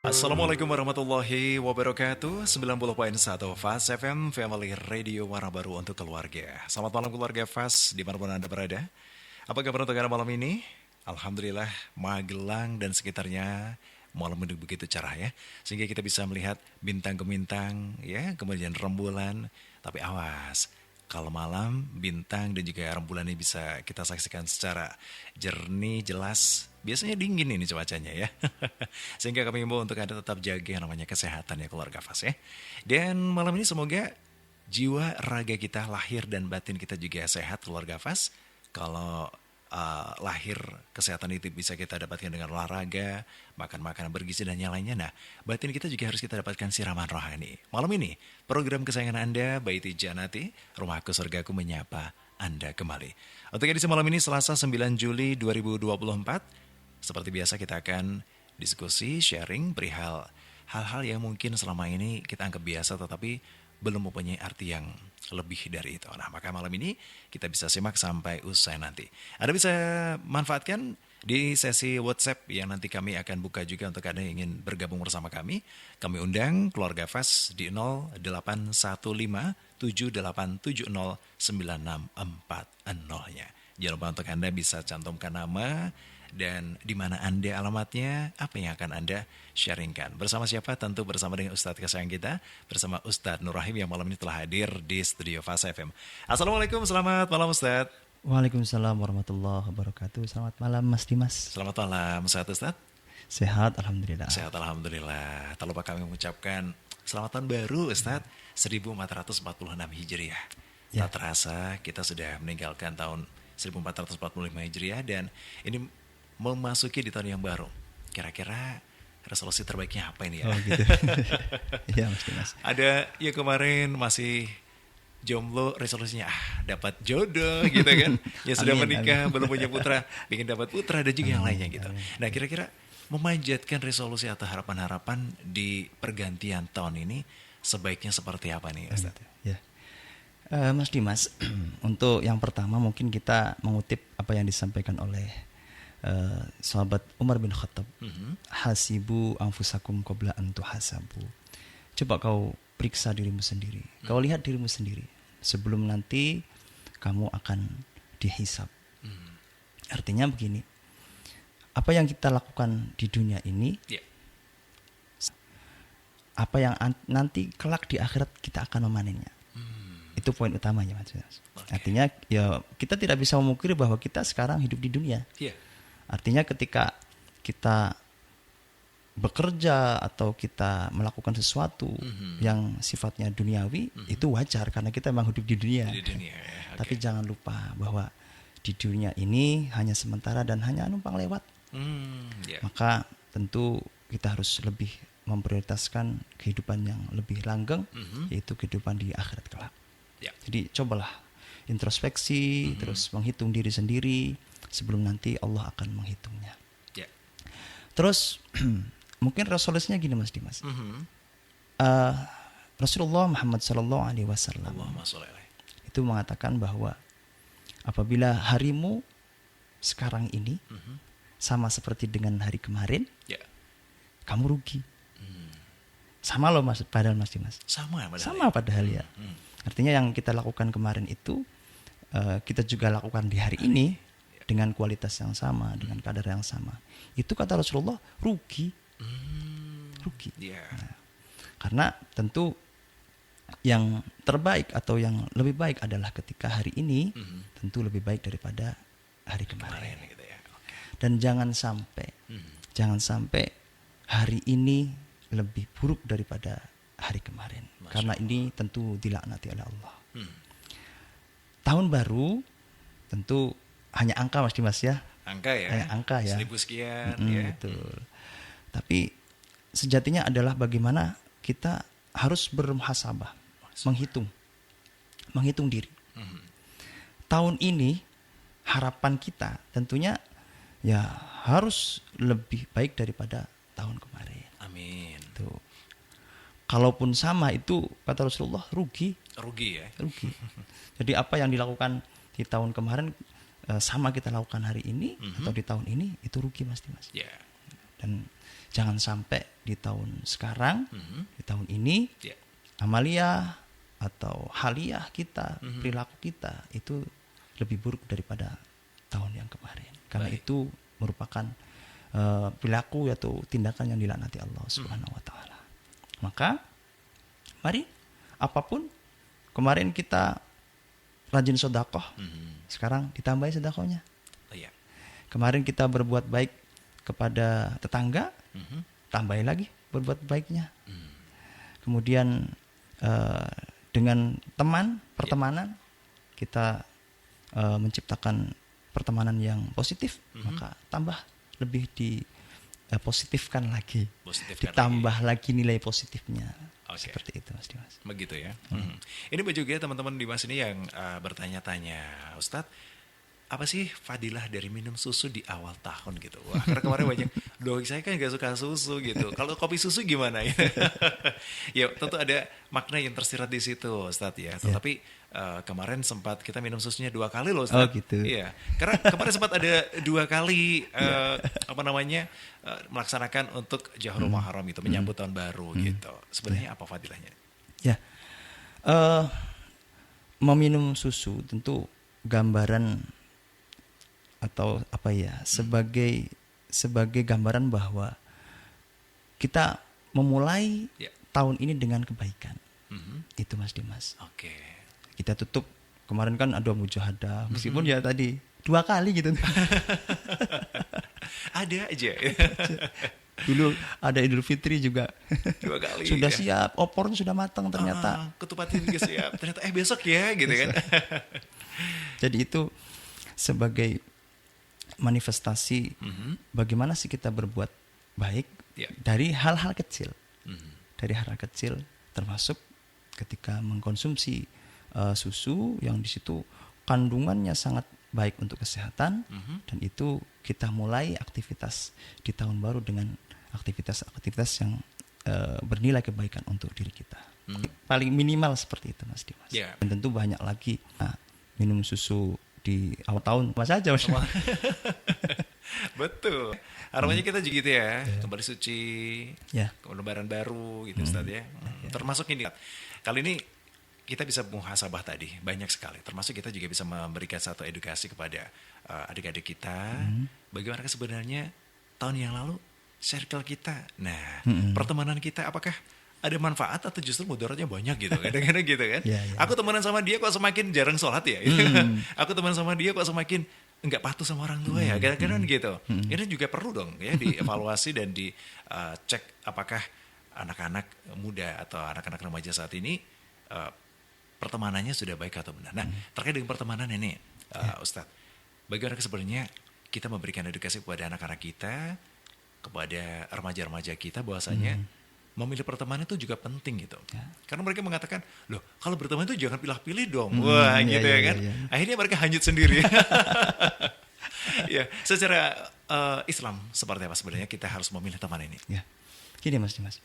Assalamualaikum warahmatullahi wabarakatuh. 90.1 Fast FM Family Radio, warna baru untuk keluarga. Selamat malam keluarga Fast dimanapun Anda berada. Apa kabar untuk Anda malam ini? Alhamdulillah Magelang dan sekitarnya malam ini begitu cerah ya, sehingga kita bisa melihat bintang gemintang ya, kemudian rembulan. Tapi awas, kalau malam bintang dan juga rembulan ini bisa kita saksikan secara jernih, jelas. Biasanya dingin ini cuacanya ya. Sehingga kami himbau untuk Anda tetap jaga yang namanya kesehatan ya keluarga Fas ya. Dan malam ini semoga jiwa raga kita, lahir dan batin kita juga sehat keluarga Fas. Kalau lahir kesehatan itu bisa kita dapatkan dengan olahraga, makan makanan bergizi dan yang lainnya. Nah, batin kita juga harus kita dapatkan siraman rohani. Malam ini, program kesayangan Anda, Baiti Janati, Rumahku Surgaku menyapa Anda kembali. Untuk edisi malam ini, Selasa 9 Juli 2024, seperti biasa kita akan diskusi, sharing perihal hal-hal yang mungkin selama ini kita anggap biasa tetapi belum mempunyai arti yang lebih dari itu. Nah, maka malam ini kita bisa simak sampai usai nanti. Anda bisa manfaatkan di sesi WhatsApp yang nanti kami akan buka juga untuk Anda yang ingin bergabung bersama kami. Kami undang keluarga Fas di 081578709640-nya. Jangan lupa untuk Anda bisa cantumkan nama dan di mana Anda alamatnya, apa yang akan Anda sharingkan. Bersama siapa? Tentu bersama dengan Ustadz kesayang kita, bersama Ustadz Nur Rahim yang malam ini telah hadir di studio Fas FM. Assalamualaikum, selamat malam Ustadz. Waalaikumsalam warahmatullahi wabarakatuh. Selamat malam Mas Dimas. Selamat malam, sehat Ustadz? Sehat Alhamdulillah. Sehat Alhamdulillah. Tak lupa kami mengucapkan selamat tahun baru Ustadz, 1446 Hijriah. Ya. Tak terasa kita sudah meninggalkan tahun 1445 Hijriah dan ini memasuki di tahun yang baru. Kira-kira resolusi terbaiknya apa ini ya? Oh gitu. Iya Mas. Ada ya kemarin masih jomblo, resolusinya dapat jodoh gitu kan. Ya sudah menikah, belum punya putra, ingin dapat putra dan juga yang lainnya gitu. Nah, kira-kira memanjatkan resolusi atau harapan-harapan di pergantian tahun ini sebaiknya seperti apa nih Ustaz? Ya. Mas Dimas, untuk yang pertama mungkin kita mengutip apa yang disampaikan oleh sahabat Umar bin Khattab. Hasibu anfusakum qabla an tuhasabu. Coba kau periksa dirimu sendiri. Kau lihat dirimu sendiri sebelum nanti kamu akan dihisab. Artinya begini. Apa yang kita lakukan di dunia ini, apa yang nanti kelak di akhirat kita akan memanennya. Itu poin utamanya Mas. Artinya ya kita tidak bisa memungkiri bahwa kita sekarang hidup di dunia. Artinya ketika kita bekerja atau kita melakukan sesuatu yang sifatnya duniawi, itu wajar karena kita memang hidup di dunia. Tapi jangan lupa bahwa di dunia ini hanya sementara dan hanya numpang lewat. Maka tentu kita harus lebih memprioritaskan kehidupan yang lebih langgeng, yaitu kehidupan di akhirat kelak. Jadi cobalah introspeksi, terus menghitung diri sendiri sebelum nanti Allah akan menghitungnya. Terus mungkin resolusinya gini Mas Dimas. Rasulullah Muhammad SAW itu mengatakan bahwa apabila harimu sekarang ini sama seperti dengan hari kemarin, kamu rugi. Sama loh Mas, padahal Mas Dimas. Sama padahal ya. Artinya yang kita lakukan kemarin itu kita juga lakukan di hari ini dengan kualitas yang sama, dengan kadar yang sama. Itu kata Rasulullah rugi. Nah, karena tentu yang terbaik atau yang lebih baik adalah ketika hari ini tentu lebih baik daripada hari kemarin. Dan jangan sampai hari ini lebih buruk daripada hari kemarin. Karena ini tentu dilaknati oleh Allah. Tahun baru tentu hanya angka Mas Dimas ya. Hanya angka ya. 1000 sekian ya. Betul. Tapi sejatinya adalah bagaimana kita harus bermuhasabah, menghitung diri. Tahun ini harapan kita tentunya ya harus lebih baik daripada tahun kemarin. Amin. Tuh. Kalaupun sama itu kata Rasulullah rugi ya. Jadi apa yang dilakukan di tahun kemarin sama kita lakukan hari ini atau di tahun ini itu rugi Mas Dimas. Dan jangan sampai di tahun sekarang, di tahun ini, amaliyah atau haliyah kita, perilaku kita itu lebih buruk daripada tahun yang kemarin. Karena itu merupakan perilaku atau tindakan yang dilaknati Allah Subhanahu wa taala. Maka mari apapun, kemarin kita rajin sedekah, sekarang ditambahi sedekahnya. Kemarin kita berbuat baik kepada tetangga, tambahi lagi berbuat baiknya. Kemudian dengan teman, pertemanan, kita menciptakan pertemanan yang positif, maka tambah lebih positifkan lagi, ditambah lagi nilai positifnya. Seperti itu Mas Dimas. Begitu ya. Ini juga teman-teman Dimas ini yang bertanya-tanya, Ustadz, apa sih fadilah dari minum susu di awal tahun gitu? Wah, karena kemarin banyak, saya kan gak suka susu gitu. Kalau kopi susu gimana ya? Ya tentu ada makna yang tersirat di situ, Ustadz ya. Tetapi kemarin sempat kita minum susunya 2 kali loh, Ustadz. Oh gitu. Iya, karena kemarin sempat ada 2 kali melaksanakan untuk Jahrul Muharram itu, menyambut tahun baru gitu. Sebenarnya apa fadilahnya? Ya, meminum susu tentu gambaran atau sebagai gambaran bahwa kita memulai tahun ini dengan kebaikan. Itu Mas Dimas. Kita tutup kemarin kan ada mujahadah, meskipun ya tadi 2 kali gitu. Ada aja. Dulu ada Idul Fitri juga 2 kali. Sudah siap, opornya sudah matang ternyata. Ketupat juga siap. Ternyata besok ya gitu kan. Jadi itu sebagai manifestasi bagaimana sih kita berbuat baik dari hal-hal kecil. Dari hal-hal kecil, termasuk ketika mengkonsumsi susu yang di situ kandungannya sangat baik untuk kesehatan, dan itu kita mulai aktivitas di tahun baru dengan aktivitas-aktivitas yang bernilai kebaikan untuk diri kita. Paling minimal seperti itu Mas Dimas. Dan tentu banyak lagi minum susu di awal tahun saja Mas. Betul. Harapannya kita juga gitu ya, kembali suci, lebaran baru gitu Ustaz ya. Termasuk ini kali ini kita bisa muhasabah tadi banyak sekali. Termasuk kita juga bisa memberikan satu edukasi kepada adik-adik kita, bagaimana sebenarnya tahun yang lalu circle kita. Nah, pertemanan kita apakah ada manfaat atau justru mudaratnya banyak gitu, kadang-kadang gitu kan. Aku temenan sama dia kok semakin jarang sholat ya. Aku temenan sama dia kok semakin enggak patuh sama orang tua ya, kadang-kadang gitu. Ini juga perlu dong ya dievaluasi dan dicek apakah anak-anak muda atau anak-anak remaja saat ini pertemanannya sudah baik atau benar. Nah, terkait dengan pertemanan ini, Ustadz, bagaimana sebenarnya kita memberikan edukasi kepada anak-anak kita, kepada remaja-remaja kita bahwasanya memilih pertemanan itu juga penting gitu. Karena mereka mengatakan, loh kalau berteman itu jangan pilih-pilih dong. Wah gitu ya kan. Akhirnya mereka hanyut sendiri. Ya, secara Islam seperti apa sebenarnya kita harus memilih teman ini? Ya, gini Mas Dimas.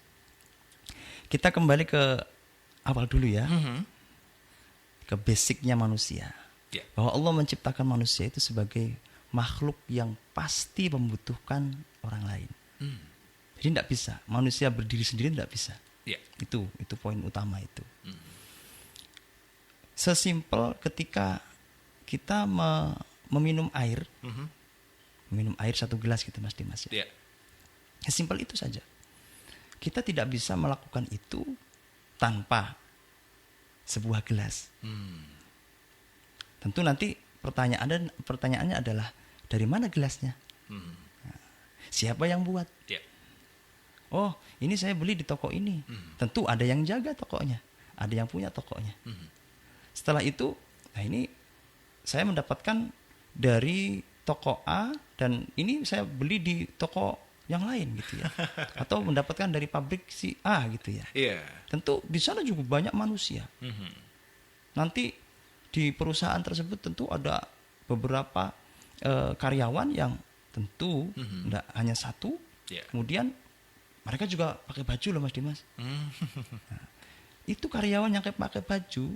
Kita kembali ke awal dulu ya. Ke basicnya manusia. Bahwa Allah menciptakan manusia itu sebagai makhluk yang pasti membutuhkan orang lain. Jadi tidak bisa manusia berdiri sendiri, tidak bisa. Itu poin utama itu. Sesimpel ketika kita meminum air, minum air 1 gelas gitu Mas Dimas ya. Sesimpel itu saja. Kita tidak bisa melakukan itu tanpa sebuah gelas. Tentu nanti pertanyaannya adalah dari mana gelasnya? Siapa yang buat? Oh, ini saya beli di toko ini. Tentu ada yang jaga tokonya, ada yang punya tokonya. Setelah itu, nah ini saya mendapatkan dari toko A dan ini saya beli di toko yang lain gitu ya. Atau mendapatkan dari pabrik si A gitu ya. Tentu di sana juga banyak manusia. Nanti di perusahaan tersebut tentu ada beberapa karyawan yang tentu tidak hanya satu. Kemudian mereka juga pakai baju loh Mas Dimas. Nah, itu karyawan yang pakai baju,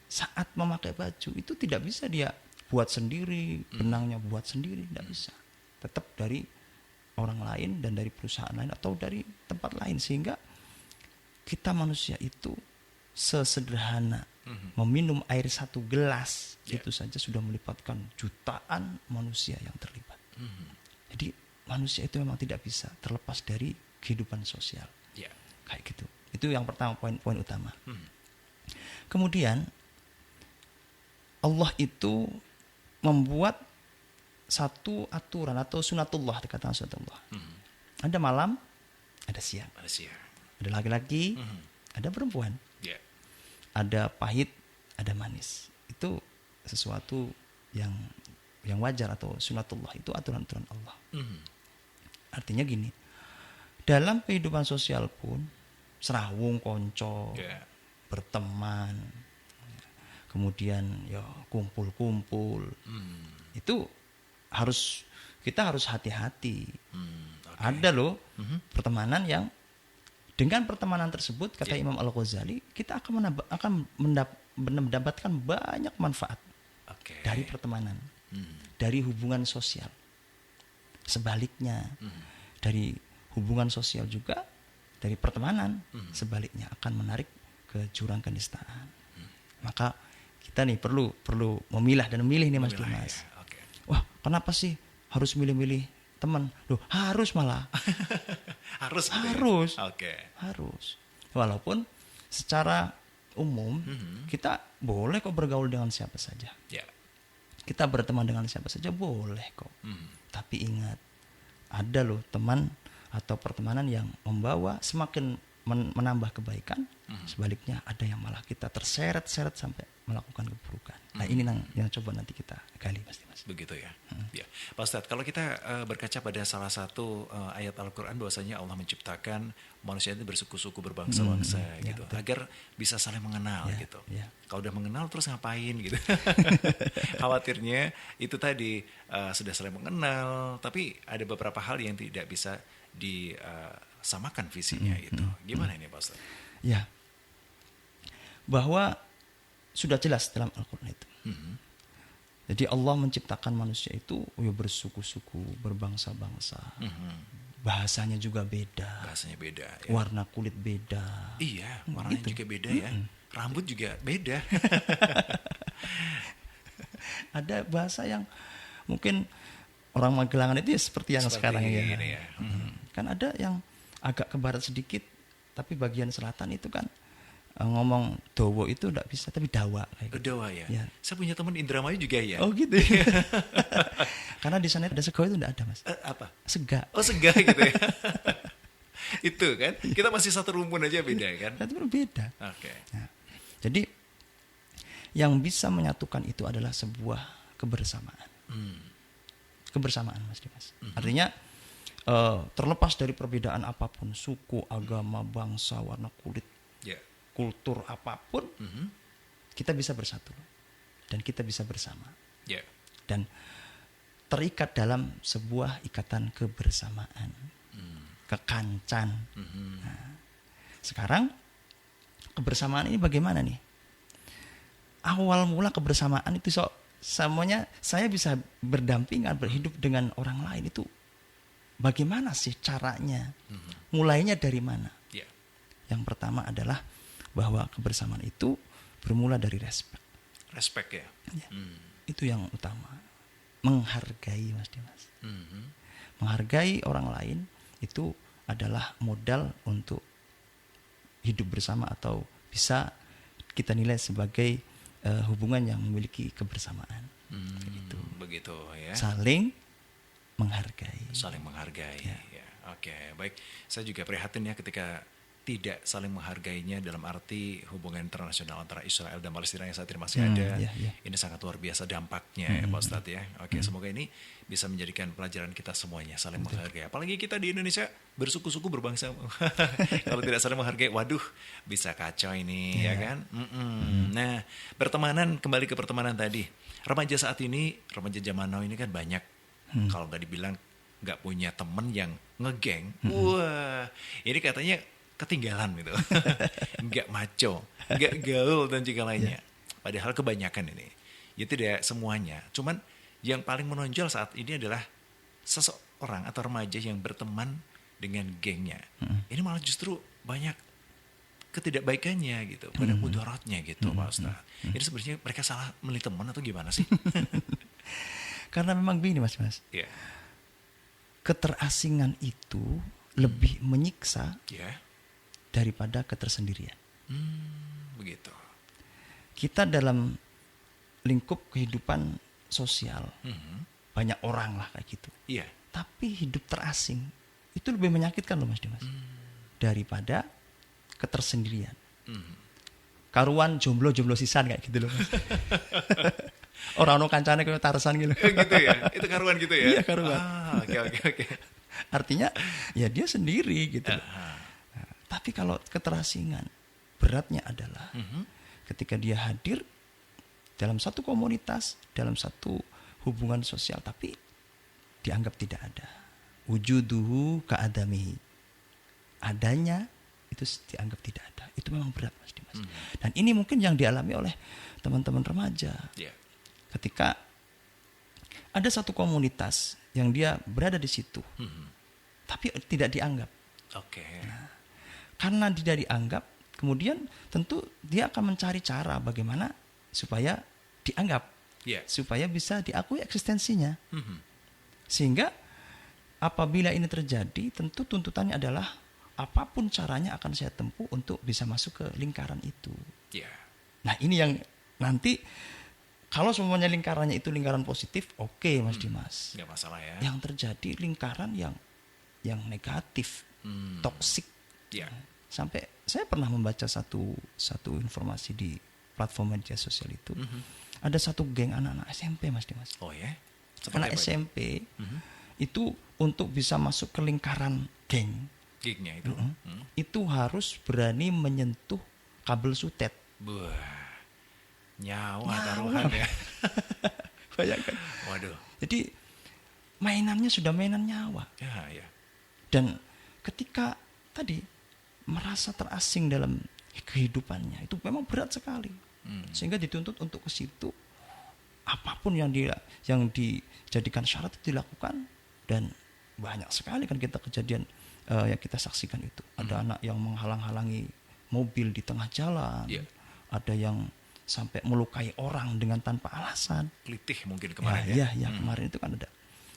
saat memakai baju itu tidak bisa dia buat sendiri, benangnya buat sendiri, tidak bisa. Tetap dari orang lain dan dari perusahaan lain atau dari tempat lain, sehingga kita manusia itu sesederhana meminum air 1 gelas itu saja sudah melibatkan jutaan manusia yang terlibat. Jadi manusia itu memang tidak bisa terlepas dari kehidupan sosial. Kayak gitu. Itu yang pertama, poin utama. Kemudian Allah itu membuat satu aturan atau sunatullah, dikatakan sunatullah. Ada malam, ada siang. Ada laki-laki, ada perempuan. Ada pahit, ada manis. Itu sesuatu yang wajar atau sunatullah, itu aturan-aturan Allah. Artinya gini, dalam kehidupan sosial pun serawung konco, berteman, kemudian ya kumpul-kumpul, itu kita harus hati-hati. Ada loh pertemanan yang dengan pertemanan tersebut, kata Imam Al-Ghazali, kita akan mendapatkan banyak manfaat dari pertemanan, dari hubungan sosial. Sebaliknya, dari hubungan sosial juga, dari pertemanan, sebaliknya akan menarik ke jurang kenistaan. Maka kita nih perlu memilah dan memilih nih Mas Dimas. Wah, kenapa sih harus milih-milih teman? Loh, harus malah. harus. Harus. Walaupun secara umum kita boleh kok bergaul dengan siapa saja. Kita berteman dengan siapa saja boleh kok. Tapi ingat, ada loh teman atau pertemanan yang membawa semakin menambah kebaikan, sebaliknya ada yang malah kita terseret-seret sampai melakukan keburukan. Nah ini yang coba nanti kita gali pasti Mas. Begitu ya. Ya. Pak Ustadz, kalau kita berkaca pada salah satu ayat Al-Quran, bahwasanya Allah menciptakan manusia itu bersuku-suku, berbangsa-bangsa gitu, agar bisa saling mengenal gitu. Kalau udah mengenal terus ngapain gitu. Khawatirnya itu tadi sudah saling mengenal, tapi ada beberapa hal yang tidak bisa disamakan visinya itu. Gimana ini Pak Ustadz? Ya, bahwa sudah jelas dalam Al-Quran itu. Jadi Allah menciptakan manusia itu bersuku-suku, berbangsa-bangsa. Bahasanya juga beda. Ya. Warna kulit beda. Iya, warnanya juga beda ya. Rambut juga beda. Ada bahasa yang mungkin orang Magelangan itu seperti yang sekarang ya. Kan ada yang agak ke barat sedikit, tapi bagian selatan itu kan ngomong dowo itu enggak bisa, tapi dawa kayak gitu. Dawa ya? Saya punya teman Indramayu juga ya. Oh gitu ya. Karena di sana ada sego itu enggak ada Mas. Apa? Sega. Oh sega gitu ya. Itu kan kita masih satu rumpun aja beda kan? Itu berbeda. Oke. Nah, jadi yang bisa menyatukan itu adalah sebuah kebersamaan. Kebersamaan Mas Dimas. Artinya terlepas dari perbedaan apapun, suku, agama, bangsa, warna kulit, kultur apapun, kita bisa bersatu dan kita bisa bersama dan terikat dalam sebuah ikatan kebersamaan, kekancan. Nah, sekarang kebersamaan ini bagaimana nih? Awal mula kebersamaan itu semuanya saya bisa berdampingan, berhidup dengan orang lain itu bagaimana sih caranya? Mulainya dari mana? Yang pertama adalah bahwa kebersamaan itu bermula dari respect. Respect ya? Itu yang utama. Menghargai Mas Dimas. Menghargai orang lain itu adalah modal untuk hidup bersama atau bisa kita nilai sebagai hubungan yang memiliki kebersamaan. Begitu ya. Saling menghargai. Ya. Oke, baik. Saya juga prihatin ya ketika tidak saling menghargainya dalam arti hubungan internasional antara Israel dan Palestina yang saat ini masih ada. Ini sangat luar biasa dampaknya ya Pak Ustadz ya. Oke, semoga ini bisa menjadikan pelajaran kita semuanya, saling menghargai. Apalagi kita di Indonesia bersuku-suku berbangsa. Kalau tidak saling menghargai, waduh bisa kacau ini ya kan. Nah, kembali ke pertemanan tadi. Remaja saat ini, remaja zaman now ini kan banyak. Kalau nggak dibilang nggak punya temen yang ngegeng, wah ini katanya ketinggalan gitu. Nggak maco, nggak gaul dan juga lainnya. Padahal kebanyakan ini, ya tidak semuanya. Cuman yang paling menonjol saat ini adalah orang atau remaja yang berteman dengan gengnya, ini malah justru banyak ketidakbaikannya gitu, banyak mudaratnya gitu, Pak Ustadz. Ini sebenarnya mereka salah milih teman atau gimana sih? Karena memang begini Mas. Yeah. Keterasingan itu lebih menyiksa daripada ketersendirian. Begitu. Kita dalam lingkup kehidupan sosial, banyak orang lah kayak gitu. Iya. Tapi hidup terasing itu lebih menyakitkan loh Mas Dimas, daripada ketersendirian. Karuan jomblo sisan kayak gitu loh Mas. Orang kancane kayak Tarzan gitu. Gitu ya. Itu karuan gitu ya. Iya, karuan. Oke. Artinya ya dia sendiri gitu. Nah, tapi kalau keterasingan, beratnya adalah ketika dia hadir dalam satu komunitas, dalam satu hubungan sosial, tapi dianggap tidak ada. Wujuduhu ka'adamihi. Adanya itu dianggap tidak ada. Itu memang berat Mas Dimas. Dan ini mungkin yang dialami oleh teman-teman remaja. Yeah. Ketika ada satu komunitas yang dia berada di situ, tapi tidak dianggap. Oke. Nah, karena tidak dianggap, kemudian tentu dia akan mencari cara bagaimana supaya dianggap, supaya bisa diakui eksistensinya. Sehingga apabila ini terjadi, tentu tuntutannya adalah apapun caranya akan saya tempuh untuk bisa masuk ke lingkaran itu. Nah ini yang nanti kalau semuanya lingkarannya itu lingkaran positif, oke, Mas Dimas. Nggak masalah ya. Yang terjadi lingkaran yang negatif, toksik. Sampai saya pernah membaca satu informasi di platform media sosial itu. Ada satu geng anak-anak SMP, Mas Dimas. Oh ya? Anak SMP itu untuk bisa masuk ke lingkaran gengnya itu, itu harus berani menyentuh kabel sutet. Nyawa taruhan ya. Bayangkan. Waduh. Jadi mainannya sudah mainan nyawa. Ya. Dan ketika tadi merasa terasing dalam kehidupannya, itu memang berat sekali. Sehingga dituntut untuk ke situ. Apapun yang dijadikan syarat itu dilakukan. Dan banyak sekali kan kita kejadian yang kita saksikan itu. Ada anak yang menghalang-halangi mobil di tengah jalan. Ada yang sampai melukai orang dengan tanpa alasan. Kelitih mungkin kemarin kemarin itu kan ada.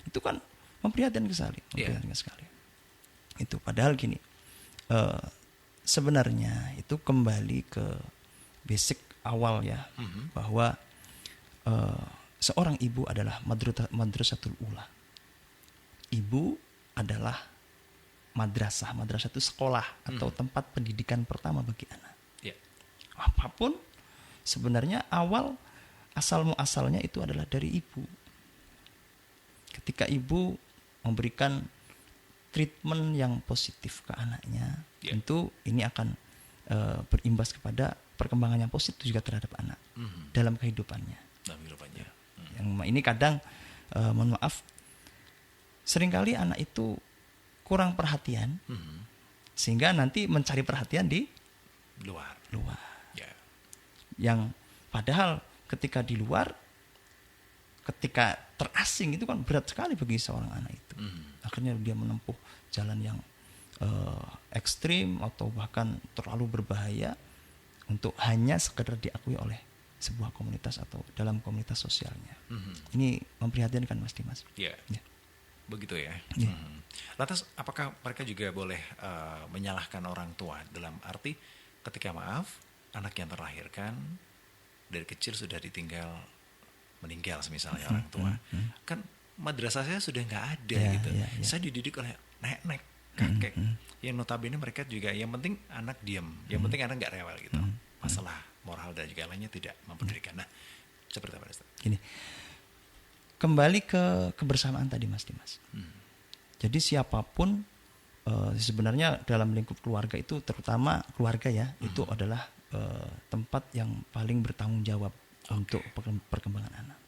Itu kan memprihatinkan sekali. Itu padahal gini, sebenarnya itu kembali ke basic awal ya, bahwa seorang ibu adalah madrasatul ula. Ibu adalah madrasah itu sekolah atau tempat pendidikan pertama bagi anak. Apapun sebenarnya asal muasalnya itu adalah dari ibu. Ketika ibu memberikan treatment yang positif ke anaknya, tentu ini akan berimbas kepada perkembangan yang positif juga terhadap anak dalam kehidupannya. Yang ini kadang mohon maaf, seringkali anak itu kurang perhatian, sehingga nanti mencari perhatian di luar. Yang padahal ketika di luar, ketika terasing itu kan berat sekali bagi seorang anak itu. Akhirnya dia menempuh jalan yang ekstrim atau bahkan terlalu berbahaya untuk hanya sekedar diakui oleh sebuah komunitas atau dalam komunitas sosialnya. Ini memprihatinkan Mas Dimas. Begitu ya. Lantas apakah mereka juga boleh menyalahkan orang tua dalam arti ketika anak yang terlahirkan dari kecil sudah meninggal misalnya orang tua, kan madrasah saya sudah nggak ada gitu. Saya dididik oleh nenek, kakek, yang notabene mereka juga yang penting anak diam, yang penting anak nggak rewel gitu. Masalah moral dan juga lainnya tidak mempedulikan. Nah, seperti apa Ustaz? Gini, kembali ke kebersamaan tadi Mas Dimas. Jadi siapapun sebenarnya dalam lingkup keluarga itu, terutama keluarga ya, itu adalah tempat yang paling bertanggung jawab untuk perkembangan anak.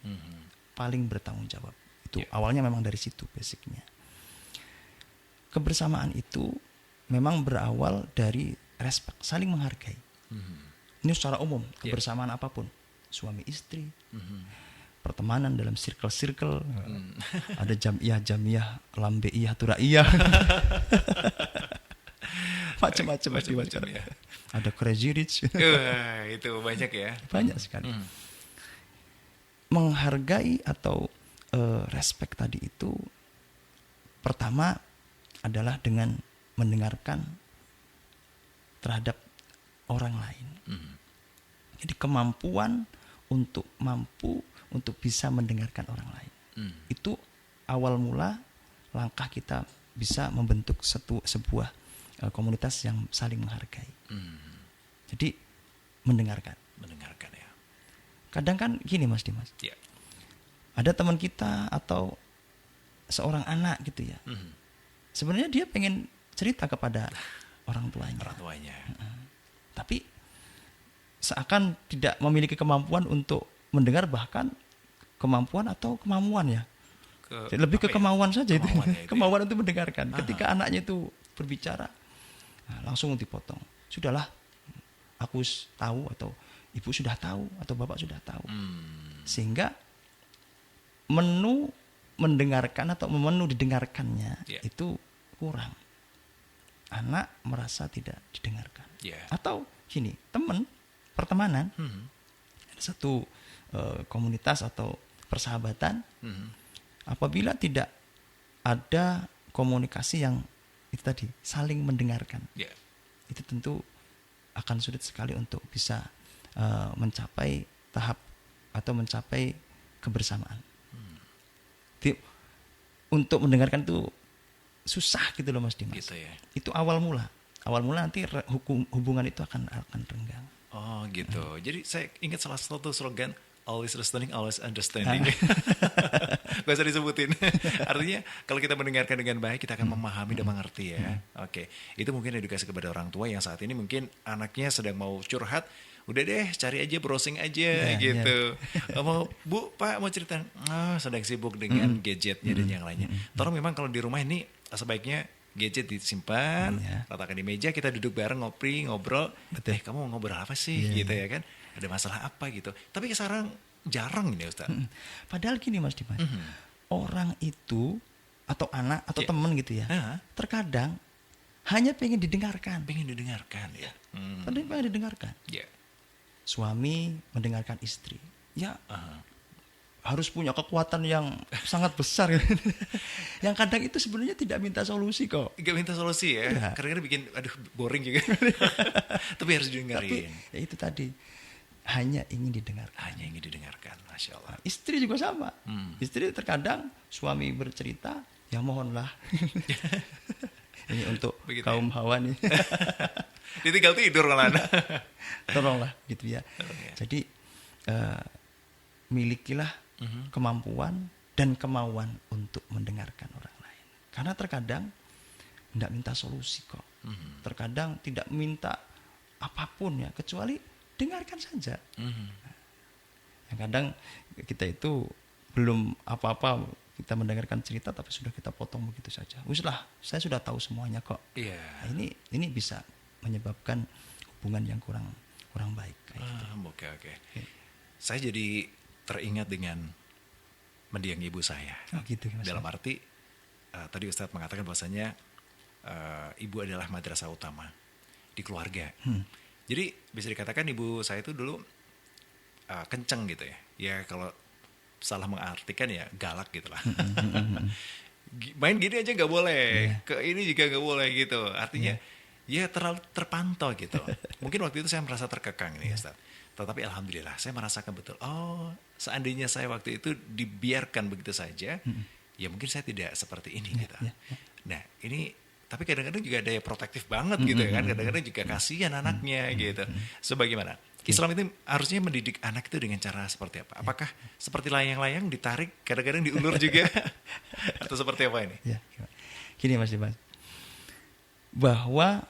Paling bertanggung jawab. Itu awalnya memang dari situ basicnya. Kebersamaan itu memang berawal dari respect, saling menghargai. Ini secara umum, kebersamaan apapun. Suami istri, pertemanan, dalam circle-circle. Ada jamiah, lambeiyah, turaiyah. Macam-macam ya. Ada crazy rich. Itu banyak ya. Banyak sekali. Menghargai atau respect tadi itu pertama adalah dengan mendengarkan terhadap orang lain. Jadi kemampuan untuk bisa mendengarkan orang lain. Itu awal mula langkah kita bisa membentuk sebuah komunitas yang saling menghargai. Jadi mendengarkan ya. Kadang kan gini Mas Dimas. Ya. Ada teman kita atau seorang anak gitu ya. Sebenarnya dia pengen cerita kepada orang tuanya. Tapi seakan tidak memiliki kemampuan untuk mendengar, bahkan kemampuan atau kemauan ya. Lebih ke kemauan saja itu. Kemauan untuk mendengarkan. Ketika anaknya itu berbicara, langsung dipotong. Sudahlah, aku tahu, atau ibu sudah tahu, atau bapak sudah tahu. Sehingga menu mendengarkan atau menu didengarkannya itu kurang. Anak merasa tidak didengarkan. Atau gini, pertemanan, ada satu komunitas atau persahabatan, apabila tidak ada komunikasi yang itu tadi saling mendengarkan, itu tentu akan sulit sekali untuk bisa mencapai tahap atau mencapai kebersamaan. Untuk mendengarkan itu susah gitu loh Mas Dimas. Gitu ya. Itu awal mula nanti hubungan itu akan renggang. Oh gitu. Jadi saya ingat salah satu slogan, always listening, always understanding. Gak usah disebutin. Artinya kalau kita mendengarkan dengan baik, kita akan memahami dan mengerti ya. Oke. Itu mungkin edukasi kepada orang tua yang saat ini mungkin anaknya sedang mau curhat, udah deh cari aja, browsing aja gitu. Mau Bu, Pak mau cerita, sedang sibuk dengan gadgetnya dan yang lainnya. Tolong memang kalau di rumah ini sebaiknya gadget disimpan, letakkan di meja, kita duduk bareng ngobrol. Kamu mau ngobrol apa sih gitu ya kan? Ada masalah apa gitu. Tapi sekarang jarang ini Ustaz. Padahal gini Mas Dimas, orang itu atau anak atau teman gitu ya, terkadang hanya pengen didengarkan. Ya. Pengen didengarkan. Suami mendengarkan istri, harus punya kekuatan yang sangat besar. Yang kadang itu sebenarnya tidak minta solusi kok. Gak minta solusi ya. Kadang-kadang bikin boring juga. Tapi harus didengarin. Tapi ya itu tadi, hanya ingin didengarkan. Masya Allah. Istri juga sama. Istri terkadang suami bercerita, ya mohonlah. Ini untuk begitu kaum hawa nih. Ditinggal tidur malah. Tolonglah gitu ya. Jadi milikilah kemampuan dan kemauan untuk mendengarkan orang lain. Karena terkadang tidak minta solusi kok. Terkadang tidak minta apapun ya, kecuali dengarkan saja. Yang kadang kita itu belum apa-apa, kita mendengarkan cerita tapi sudah kita potong begitu saja. Wuslah, saya sudah tahu semuanya kok. Nah, ini bisa menyebabkan hubungan yang kurang baik. Oke. Saya jadi teringat dengan mendiang ibu saya. Gitu, dalam arti tadi Ustadz mengatakan bahwasanya ibu adalah madrasah utama di keluarga. Jadi bisa dikatakan ibu saya itu dulu kenceng gitu ya. Ya kalau salah mengartikan ya galak gitu lah. Main gini aja nggak boleh, ke ini juga nggak boleh gitu. Artinya ya terlalu terpantau gitu. Mungkin waktu itu saya merasa terkekang nih Ustaz. Tetapi alhamdulillah saya merasakan betul. Oh, seandainya saya waktu itu dibiarkan begitu saja, ya mungkin saya tidak seperti ini gitu. Nah ini, tapi kadang-kadang juga daya protektif banget gitu kan. Kadang-kadang juga kasihan anaknya gitu. Sebagaimana Islam itu harusnya mendidik anak itu dengan cara seperti apa? Apakah seperti layang-layang ditarik, kadang-kadang diulur juga? Atau seperti apa ini? Gini Mas Dimas, bahwa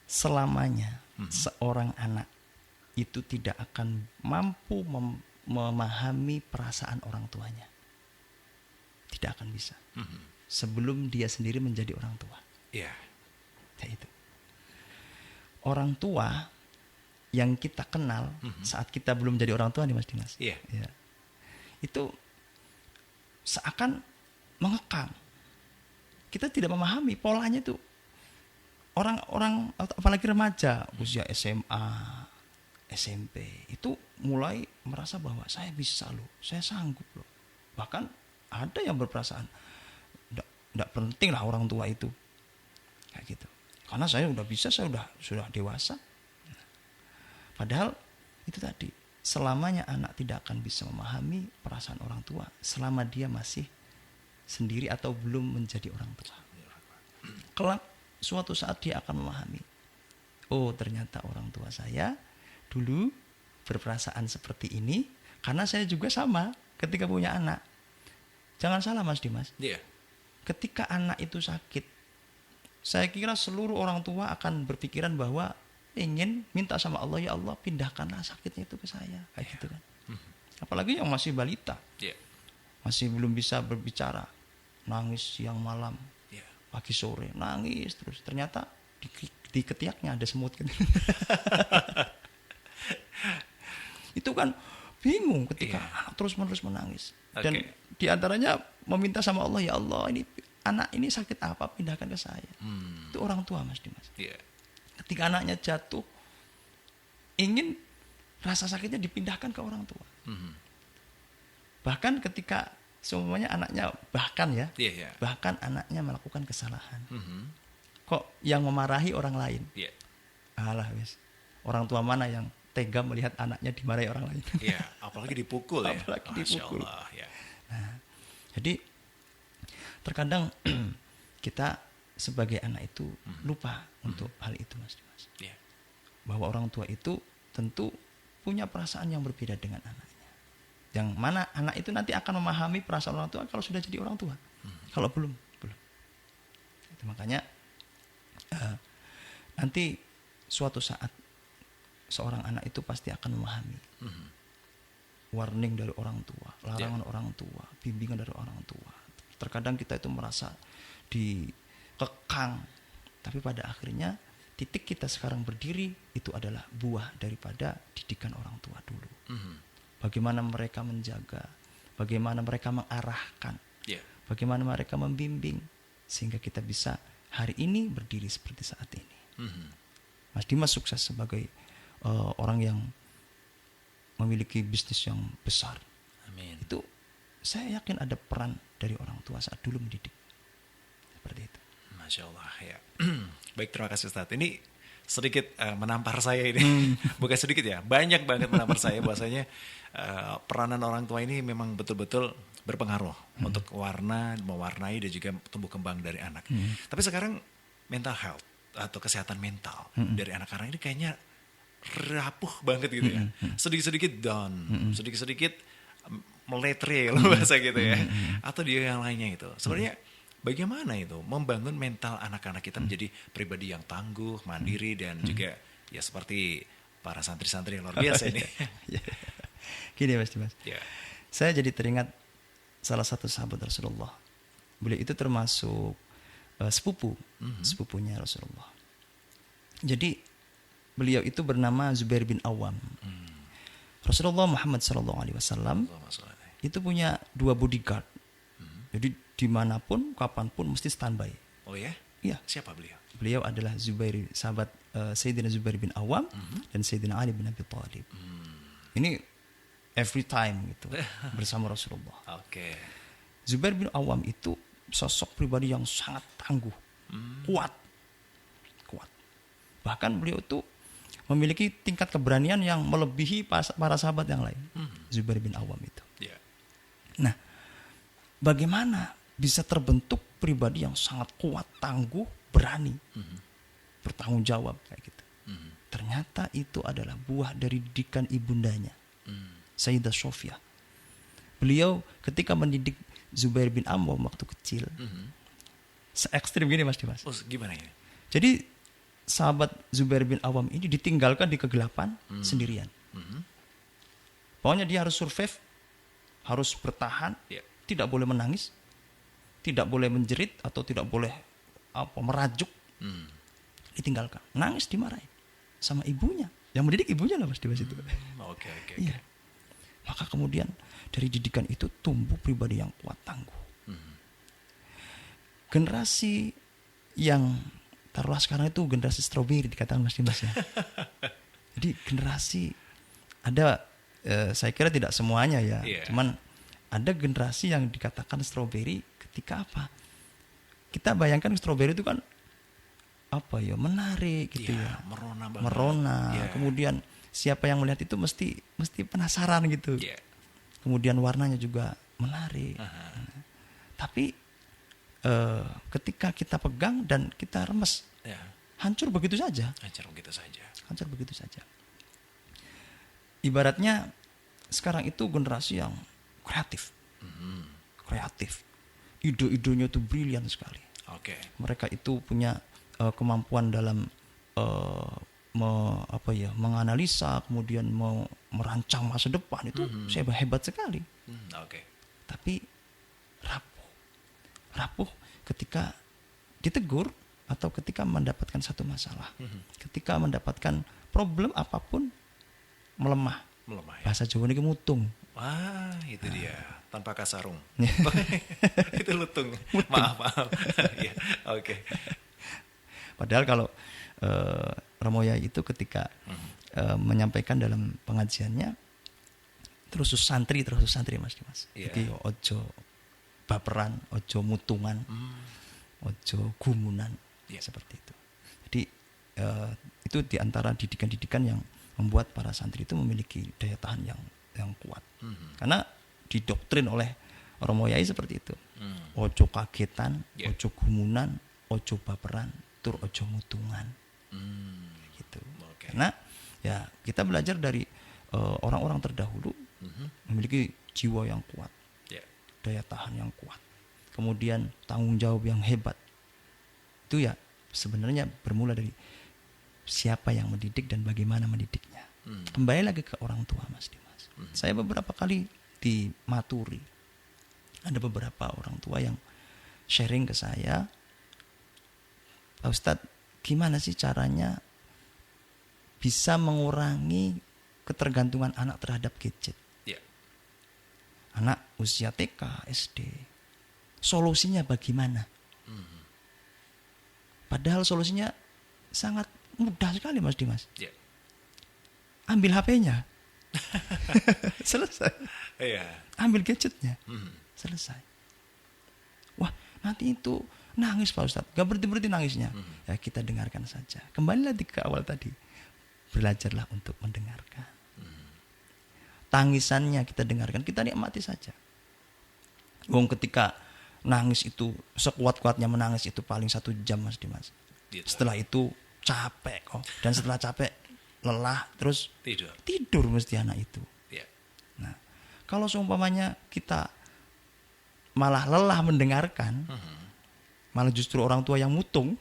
selamanya seorang anak itu tidak akan mampu memahami perasaan orang tuanya. Tidak akan bisa. Sebelum dia sendiri menjadi orang tua. Ya itu. Orang tua yang kita kenal saat kita belum jadi orang tua nih Mas Dimas. itu seakan mengekang. Kita tidak memahami polanya itu. Orang-orang apalagi remaja usia SMA, SMP itu mulai merasa bahwa saya bisa loh, saya sanggup loh. Bahkan ada yang berperasaan tidak penting lah orang tua itu kayak gitu. Karena saya udah bisa, saya sudah dewasa. Padahal itu tadi, selamanya anak tidak akan bisa memahami perasaan orang tua selama dia masih sendiri atau belum menjadi orang tua. Kelak suatu saat dia akan memahami, oh ternyata orang tua saya dulu berperasaan seperti ini, karena saya juga sama ketika punya anak. Jangan salah Mas Dimas. Ketika anak itu sakit, saya kira seluruh orang tua akan berpikiran bahwa ingin minta sama Allah, ya Allah pindahkanlah sakitnya itu ke saya, kayak gitu kan. Apalagi yang masih balita, masih belum bisa berbicara, nangis siang malam, pagi sore nangis terus. Ternyata di ketiaknya ada semut gitu. Itu kan bingung ketika anak terus-menerus menangis. Dan diantaranya meminta sama Allah, ya Allah ini anak ini sakit apa, pindahkan ke saya. Itu orang tua Mas Dimas. Ketika anaknya jatuh, ingin rasa sakitnya dipindahkan ke orang tua. Bahkan ketika semuanya anaknya bahkan anaknya melakukan kesalahan. Kok yang memarahi orang lain? Alah wis. Orang tua mana yang tega melihat anaknya dimarahi orang lain? Apalagi dipukul ya. Apalagi dipukul. Allah, Nah, jadi terkadang kita sebagai anak itu lupa untuk hal itu Mas Dimas. Bahwa orang tua itu tentu punya perasaan yang berbeda dengan anaknya. Yang mana anak itu nanti akan memahami perasaan orang tua kalau sudah jadi orang tua. Kalau belum. Itu makanya nanti suatu saat seorang anak itu pasti akan memahami warning dari orang tua, larangan orang tua, bimbingan dari orang tua. Terkadang kita itu merasa dikekang, tapi pada akhirnya titik kita sekarang berdiri itu adalah buah daripada didikan orang tua dulu. Bagaimana mereka menjaga, bagaimana mereka mengarahkan, bagaimana mereka membimbing sehingga kita bisa hari ini berdiri seperti saat ini. Mas Dimas sukses sebagai orang yang memiliki bisnis yang besar. Amin. Itu saya yakin ada peran dari orang tua saat dulu mendidik. Seperti itu. Masya Allah ya. Baik, terima kasih Ustaz. Ini sedikit menampar saya ini. Bukan sedikit ya, banyak banget menampar saya bahwasanya peranan orang tua ini memang betul-betul berpengaruh untuk mewarnai dan juga tumbuh kembang dari anak. Tapi sekarang mental health atau kesehatan mental dari anak-anak ini kayaknya rapuh banget gitu ya. Sedikit-sedikit down, sedikit-sedikit meletre kalau bahasa gitu ya. Atau dia yang lainnya itu. Sebenarnya bagaimana itu membangun mental anak-anak kita menjadi pribadi yang tangguh, mandiri dan juga ya seperti para santri-santri yang luar biasa ini. Gini Mas Dimas. Saya jadi teringat salah satu sahabat Rasulullah. Beliau itu termasuk sepupunya Rasulullah. Jadi beliau itu bernama Zubair bin Awam. Rasulullah Muhammad SAW itu punya 2 bodyguard. Jadi dimanapun, kapanpun mesti standby. Oh ya? Iya. Siapa beliau? Beliau adalah sahabat Sayyidina Zubair bin Awam dan Sayyidina Ali bin Abi Thalib. Ini every time gitu bersama Rasulullah. Zubair bin Awam itu sosok pribadi yang sangat tangguh, kuat. Bahkan beliau itu memiliki tingkat keberanian yang melebihi para sahabat yang lain. Zubair bin Awam itu. Nah, bagaimana bisa terbentuk pribadi yang sangat kuat, tangguh, berani, bertanggung jawab kayak gitu. Ternyata itu adalah buah dari didikan ibundanya, Sayyidah Sofia. Beliau ketika mendidik Zubair bin Awam waktu kecil, se-ekstrim gini Mas Dimas. Oh, gimana ini? Jadi sahabat Zubair bin Awam ini ditinggalkan di kegelapan sendirian. Pokoknya dia harus survive, harus bertahan, tidak boleh menangis, tidak boleh menjerit atau tidak boleh merajuk. Ditinggalkan, nangis dimarahin sama ibunya. Yang mendidik ibunya lah Mas Dimas itu. Oke. Iya. Maka kemudian dari didikan itu tumbuh pribadi yang kuat tangguh. Generasi yang taruhlah sekarang itu generasi stroberi dikatakan Mas Dimas ya. Jadi generasi ada saya kira tidak semuanya ya, cuman ada generasi yang dikatakan stroberi ketika apa? Kita bayangkan stroberi itu kan apa ya, menarik gitu ya, merona. Kemudian siapa yang melihat itu mesti penasaran gitu. Kemudian warnanya juga menarik. Tapi ketika kita pegang dan kita remes, hancur begitu saja. Hancur begitu saja. Ibaratnya sekarang itu generasi yang kreatif. Kreatif. Ide-idenya itu brilian sekali. Mereka itu punya kemampuan dalam menganalisa, kemudian merancang masa depan, itu hebat sekali. Tapi rapuh ketika ditegur atau ketika mendapatkan satu masalah, ketika mendapatkan problem apapun, melemah ya? Bahasa Jawa ini mutung. Itu dia, tanpa kasarung. Itu lutung. Maaf. Ya, Padahal kalau Romo Yai itu ketika menyampaikan dalam pengajiannya, terus santri Mas Dimas. Jadi ojo baperan, ojo mutungan, ojo gumunan, seperti itu. Jadi itu diantara didikan-didikan yang membuat para santri itu memiliki daya tahan yang kuat. Karena didoktrin oleh Romo Yai seperti itu. Ojo kagetan, ojo gumunan, ojo baperan, tur ojo mutungan. Gitu. Karena ya kita belajar dari orang-orang terdahulu memiliki jiwa yang kuat, daya tahan yang kuat, kemudian tanggung jawab yang hebat. Itu ya sebenarnya bermula dari siapa yang mendidik dan bagaimana mendidiknya. Kembali lagi ke orang tua, Mas Dimas. Saya beberapa kali di Maturi, ada beberapa orang tua yang sharing ke saya, Pak Ustadz, gimana sih caranya bisa mengurangi ketergantungan anak terhadap gadget? Anak usia TK, SD. Solusinya bagaimana? Padahal solusinya sangat mudah sekali, Mas Dimas. Ambil HP-nya. Selesai. Ambil gadgetnya. Selesai. Wah, nanti itu nangis Pak Ustadz. Gak berhenti-berhenti nangisnya. Ya kita dengarkan saja. Kembali lagi ke awal tadi. Belajarlah untuk mendengarkan. Tangisannya kita dengarkan, kita nikmati saja. Ketika nangis itu, sekuat-kuatnya menangis itu paling 1 jam, Mas Dimas. Setelah itu capek kok. Dan setelah capek, lelah, terus tidur mesti anak itu. Nah, kalau seumpamanya kita malah lelah mendengarkan, malah justru orang tua yang mutung,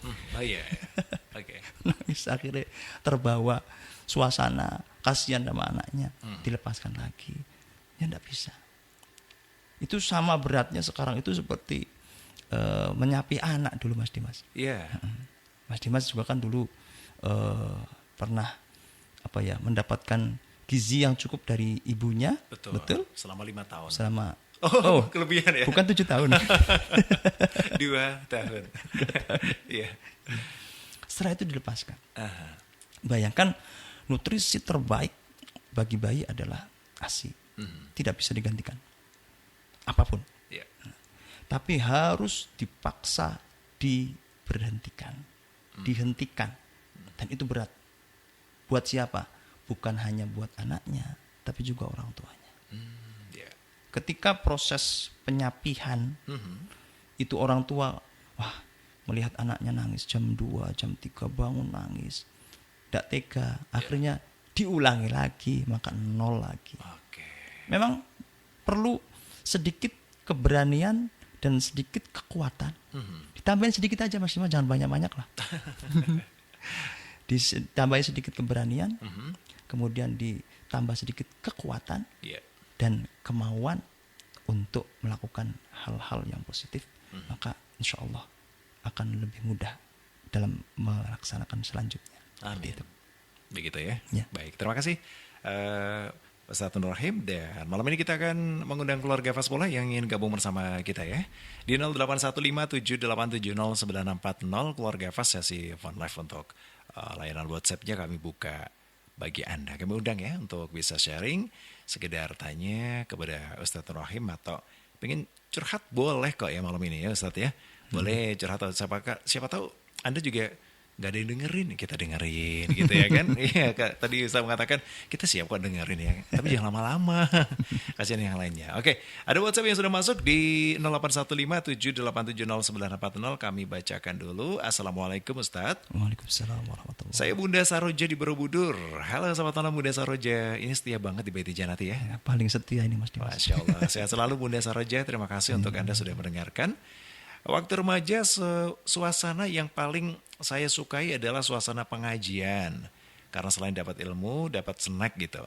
nangis akhirnya terbawa suasana, kasihan sama anaknya, dilepaskan lagi, ya enggak bisa. Itu sama beratnya sekarang itu seperti menyapi anak dulu, Mas Dimas. Mas Dimas juga kan dulu pernah mendapatkan gizi yang cukup dari ibunya. Betul? Selama 5 tahun. Kelebihan ya? Bukan 7 tahun. 2 tahun. Setelah itu dilepaskan. Bayangkan, nutrisi terbaik bagi bayi adalah ASI. Tidak bisa digantikan apapun. Tapi harus dipaksa dihentikan. Dan itu berat. Buat siapa? Bukan hanya buat anaknya, tapi juga orang tuanya. Ketika proses penyapihan, itu orang tua, melihat anaknya nangis jam 2, jam 3 bangun nangis, tidak tega, akhirnya diulangi lagi, maka 0 lagi. Memang perlu sedikit keberanian dan sedikit kekuatan. Ditambahin sedikit aja, Mas, jangan banyak-banyak lah. Ditambahin sedikit keberanian, kemudian ditambah sedikit kekuatan dan kemauan untuk melakukan hal-hal yang positif, maka insya Allah akan lebih mudah dalam melaksanakan selanjutnya. Amin. Begitu ya? Ya. Baik, terima kasih Ustadz Nur Rahim. Dan malam ini kita akan mengundang keluarga Fas Bola yang ingin gabung bersama kita ya. Di 081578709640 keluarga Fas sesi phone live untuk layanan WhatsApp-nya kami buka bagi Anda. Kami undang ya untuk bisa sharing, sekedar tanya kepada Ustadz Nur Rahim atau pengen curhat boleh kok ya malam ini ya Ustadz ya. Boleh curhat atau siapa tahu Anda juga nggak ada yang dengerin, kita dengerin gitu ya kan. Iya, tadi Ustaz mengatakan kita siap kok dengerin ya, tapi jangan lama-lama. Kasihan yang lainnya. Oke, ada WhatsApp yang sudah masuk di 081578709640. Kami bacakan dulu. Assalamualaikum Ustaz. Waalaikumsalam warahmatullahi wabarakatuh. Saya Bunda Saroja di Borobudur. Halo, selamat malam Bunda Saroja. Ini setia banget di Baiti Janati ya. Paling setia ini Mas Dimas. Masya Allah. Sehat selalu Bunda Saroja. Terima kasih untuk Anda sudah mendengarkan. Waktu remaja, suasana yang paling saya sukai adalah suasana pengajian. Karena selain dapat ilmu, dapat snack gitu.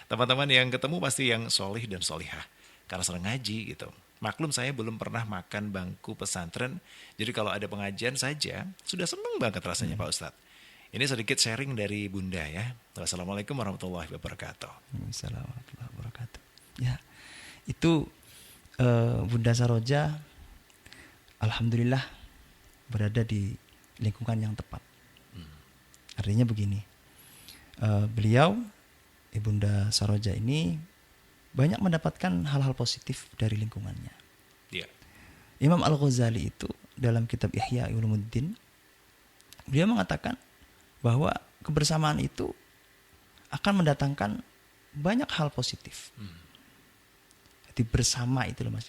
Teman-teman yang ketemu pasti yang solih dan solihah. Karena sering ngaji gitu. Maklum saya belum pernah makan bangku pesantren. Jadi kalau ada pengajian saja, sudah seneng banget rasanya Pak Ustadz. Ini sedikit sharing dari Bunda ya. Wassalamualaikum warahmatullahi wabarakatuh. Waalaikumsalam warahmatullahi wabarakatuh. Ya, itu Bunda Saroja alhamdulillah berada di lingkungan yang tepat. Artinya begini, beliau Ibunda Saroja ini banyak mendapatkan hal-hal positif dari lingkungannya. Yeah. Imam Al-Ghazali itu dalam kitab Ihya Ulumuddin, beliau mengatakan bahwa kebersamaan itu akan mendatangkan banyak hal positif. Jadi bersama itu loh Mas.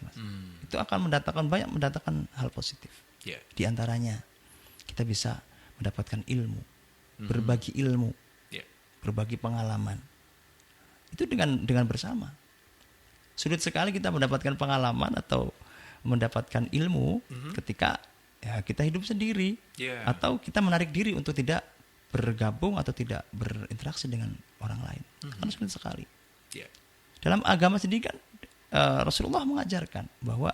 Itu akan mendatangkan hal positif. Yeah. Di antaranya kita bisa mendapatkan ilmu, berbagi ilmu, berbagi pengalaman. Itu dengan bersama. Sulit sekali kita mendapatkan pengalaman atau mendapatkan ilmu ketika ya kita hidup sendiri atau kita menarik diri untuk tidak bergabung atau tidak berinteraksi dengan orang lain. Kan sulit sekali. Dalam agama sendiri kan Rasulullah mengajarkan bahwa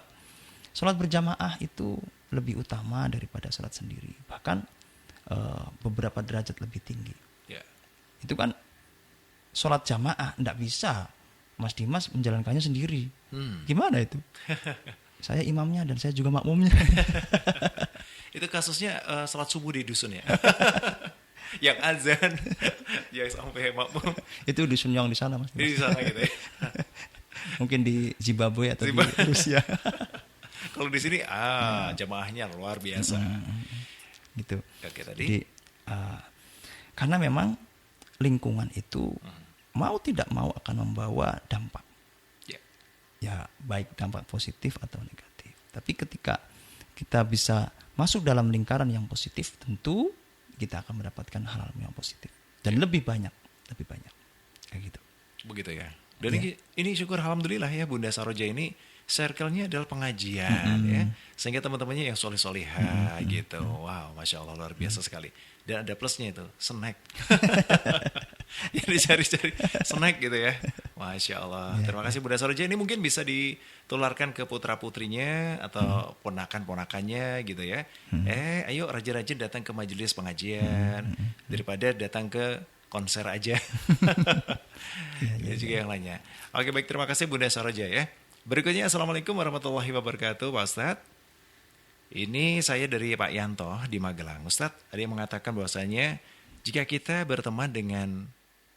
sholat berjamaah itu lebih utama daripada sholat sendiri. Bahkan beberapa derajat lebih tinggi. Itu kan sholat jamaah, tidak bisa Mas Dimas menjalankannya sendiri. Gimana itu? Saya imamnya dan saya juga makmumnya. Itu kasusnya sholat subuh di dusun ya? Yang azan, yang sampai makmum. Itu dusun yang di sana Mas Dimas. Di sana gitu ya? Mungkin di Zimbabwe atau di Rusia. Kalau di sini jamaahnya luar biasa. Gitu. Oke, tadi. Jadi karena memang lingkungan itu mau tidak mau akan membawa dampak. Ya baik dampak positif atau negatif. Tapi ketika kita bisa masuk dalam lingkaran yang positif, tentu kita akan mendapatkan hal-hal yang positif dan lebih banyak kayak gitu. Begitu ya. Dan ini syukur alhamdulillah ya Bunda Saroja ini circle-nya adalah pengajian ya. Sehingga teman-temannya yang solih-solihah gitu. Wow, Masya Allah luar biasa sekali. Dan ada plusnya itu, snack. Jadi cari-cari snack gitu ya. Masya Allah. Terima kasih Bunda Saroja. Ini mungkin bisa ditularkan ke putra-putrinya atau ponakan-ponakannya gitu ya. Ayo rajin-rajin datang ke majelis pengajian. Daripada datang ke konser aja. Ini juga yang lainnya. Oke baik, terima kasih Bunda Saroja ya. Berikutnya Assalamualaikum warahmatullahi wabarakatuh Pak Ustadz. Ini saya dari Pak Yanto di Magelang. Ustadz, ada yang mengatakan bahwasanya jika kita berteman dengan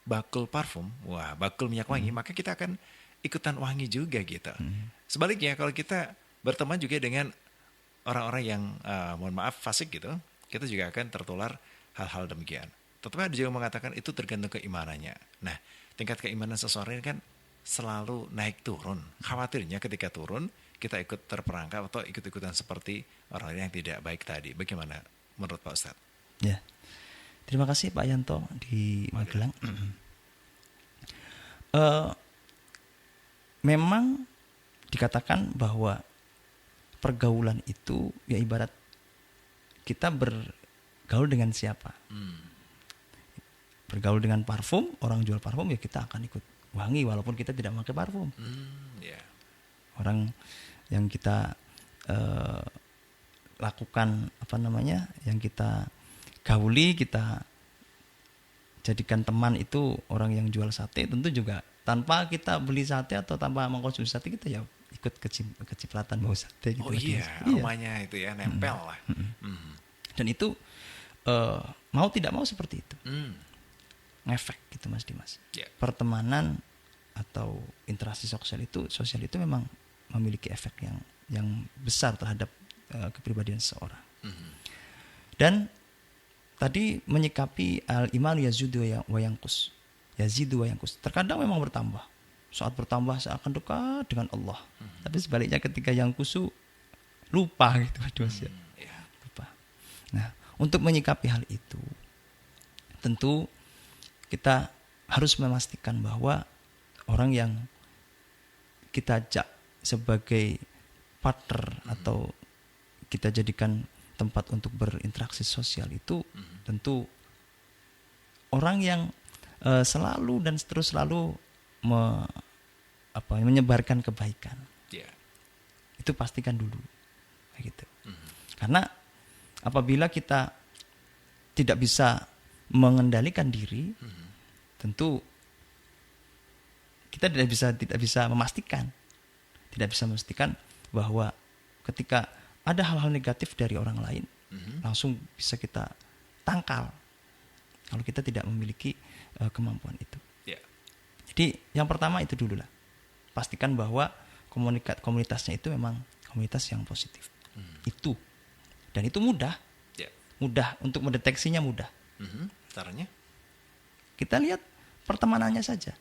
bakul parfum, bakul minyak wangi, maka kita akan ikutan wangi juga gitu. Sebaliknya kalau kita berteman juga dengan orang-orang yang mohon maaf fasik gitu, kita juga akan tertular hal-hal demikian. Tetapi ada juga mengatakan itu tergantung keimanannya. Nah, tingkat keimanan seseorang kan selalu naik turun. Khawatirnya ketika turun, kita ikut terperangkap atau ikut-ikutan seperti orang yang tidak baik tadi. Bagaimana menurut Pak Ustadz? Ya, terima kasih Pak Yanto di Magelang. Memang dikatakan bahwa pergaulan itu ya ibarat kita bergaul dengan siapa. Bergaul dengan parfum, orang jual parfum ya kita akan ikut wangi walaupun kita tidak pakai parfum. Orang yang kita lakukan yang kita gauli, kita jadikan teman itu orang yang jual sate, tentu juga tanpa kita beli sate atau tanpa mengkonsumsi sate, kita ya ikut kecipratan bau sate gitu. Oh iya, aromanya itu ya nempel lah. Dan itu mau tidak mau seperti itu. Ngefek gitu Mas Dimas. Pertemanan atau interaksi sosial itu memang memiliki efek yang besar terhadap kepribadian seseorang. Dan tadi menyikapi al-iman yazidu wa yanqus. Yazidu wa yanqus. Terkadang memang bertambah. Saat bertambah seakan dekat dengan Allah. Tapi sebaliknya ketika yanqusu lupa gitu Mas. Lupa. Nah, untuk menyikapi hal itu tentu kita harus memastikan bahwa orang yang kita ajak sebagai partner atau kita jadikan tempat untuk berinteraksi sosial itu tentu orang yang selalu dan terus selalu menyebarkan kebaikan. Itu pastikan dulu gitu. Karena apabila kita tidak bisa mengendalikan diri, tentu kita tidak bisa memastikan bahwa ketika ada hal-hal negatif dari orang lain, langsung bisa kita tangkal kalau kita tidak memiliki kemampuan itu. Jadi yang pertama itu dulu lah, pastikan bahwa komunitasnya itu memang komunitas yang positif. Itu, dan itu mudah untuk mendeteksinya mudah. Caranya? Kita lihat pertemanannya saja.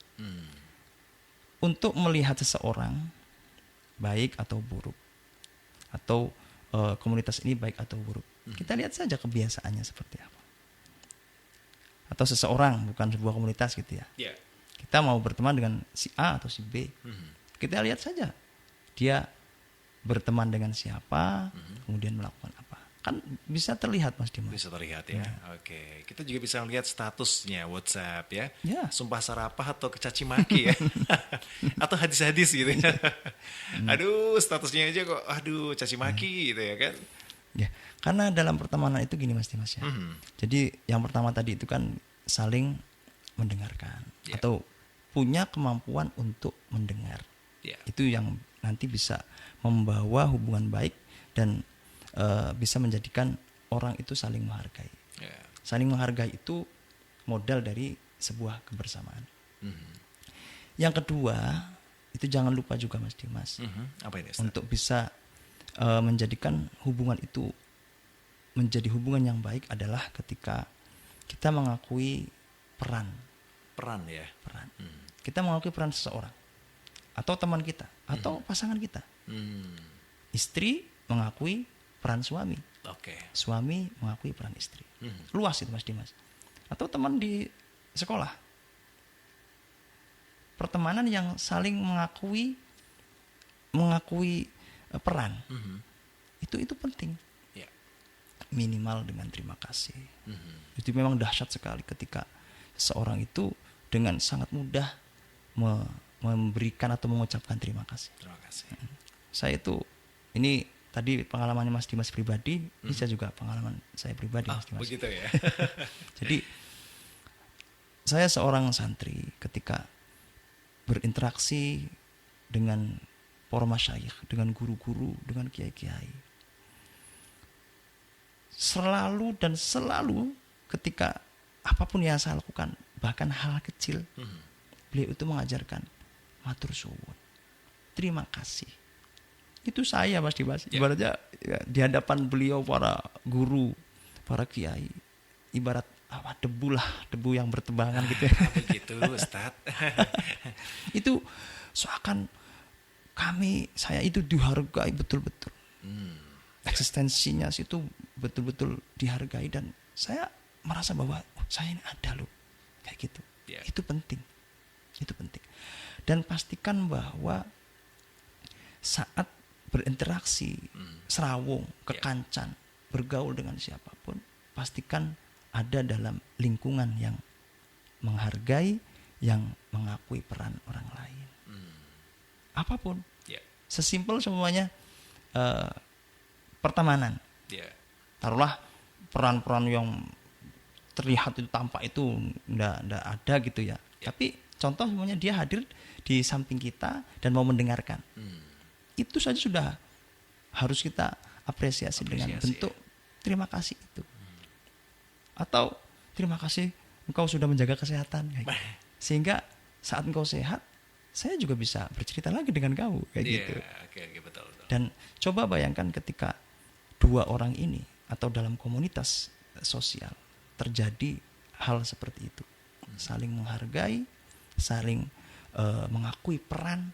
Untuk melihat seseorang baik atau buruk, atau komunitas ini baik atau buruk, kita lihat saja kebiasaannya seperti apa. Atau seseorang, bukan sebuah komunitas gitu ya. Kita mau berteman dengan si A atau si B, kita lihat saja dia berteman dengan siapa, kemudian melakukan apa. Kan bisa terlihat Mas Dimas. Bisa terlihat ya. Oke. Kita juga bisa melihat statusnya WhatsApp ya. Sumpah serapah atau kecaci maki ya. Atau hadis-hadis gitu ya. Aduh, statusnya aja kok aduh caci maki gitu ya kan. Ya, karena dalam pertemanan itu gini Mas Dimas ya. Jadi yang pertama tadi itu kan saling mendengarkan atau punya kemampuan untuk mendengar. Itu yang nanti bisa membawa hubungan baik dan bisa menjadikan orang itu saling menghargai. Saling menghargai itu modal dari sebuah kebersamaan. Yang kedua, itu jangan lupa juga Mas Dimas, apa ini, untuk bisa menjadikan hubungan itu menjadi hubungan yang baik adalah ketika kita mengakui peran ya. Kita mengakui peran seseorang atau teman kita atau pasangan kita. Istri mengakui peran suami. Suami mengakui peran istri. Luas itu Mas Dimas. Atau teman di sekolah. Pertemanan yang saling mengakui peran. Itu penting. Minimal dengan terima kasih. Itu memang dahsyat sekali ketika seseorang itu dengan sangat mudah memberikan atau mengucapkan terima kasih. Saya itu, ini tadi pengalamannya Mas Dimas pribadi, bisa juga pengalaman saya pribadi Mas Dimas. Begitu ya. Jadi saya seorang santri ketika berinteraksi dengan para masyayikh, dengan guru-guru, dengan kiai-kiai, selalu ketika apapun yang saya lakukan, bahkan hal kecil, beliau itu mengajarkan matur suwun, terima kasih. Itu saya Mas Dimas. Ibaratnya di hadapan beliau para guru, para kiai, ibarat debu yang bertebangan gitu ya. Begitu Ustaz. Itu seakan saya itu dihargai betul-betul. Eksistensinya itu betul-betul dihargai, dan saya merasa bahwa saya ini ada loh kayak gitu. Itu penting. Dan pastikan bahwa saat berinteraksi, serawung, kekancan, bergaul dengan siapapun, pastikan ada dalam lingkungan yang menghargai, yang mengakui peran orang lain. Apapun, sesimpel semuanya pertemanan. Taruhlah peran-peran yang terlihat itu tampak itu ndak ada gitu ya. Tapi contoh semuanya dia hadir di samping kita dan mau mendengarkan. Itu saja sudah harus kita apresiasi dengan bentuk terima kasih itu. Atau terima kasih engkau sudah menjaga kesehatan kayak gitu. Sehingga saat engkau sehat, saya juga bisa bercerita lagi dengan kamu kayak gitu. Betul. Dan coba bayangkan ketika dua orang ini atau dalam komunitas sosial terjadi hal seperti itu, saling menghargai, saling mengakui peran,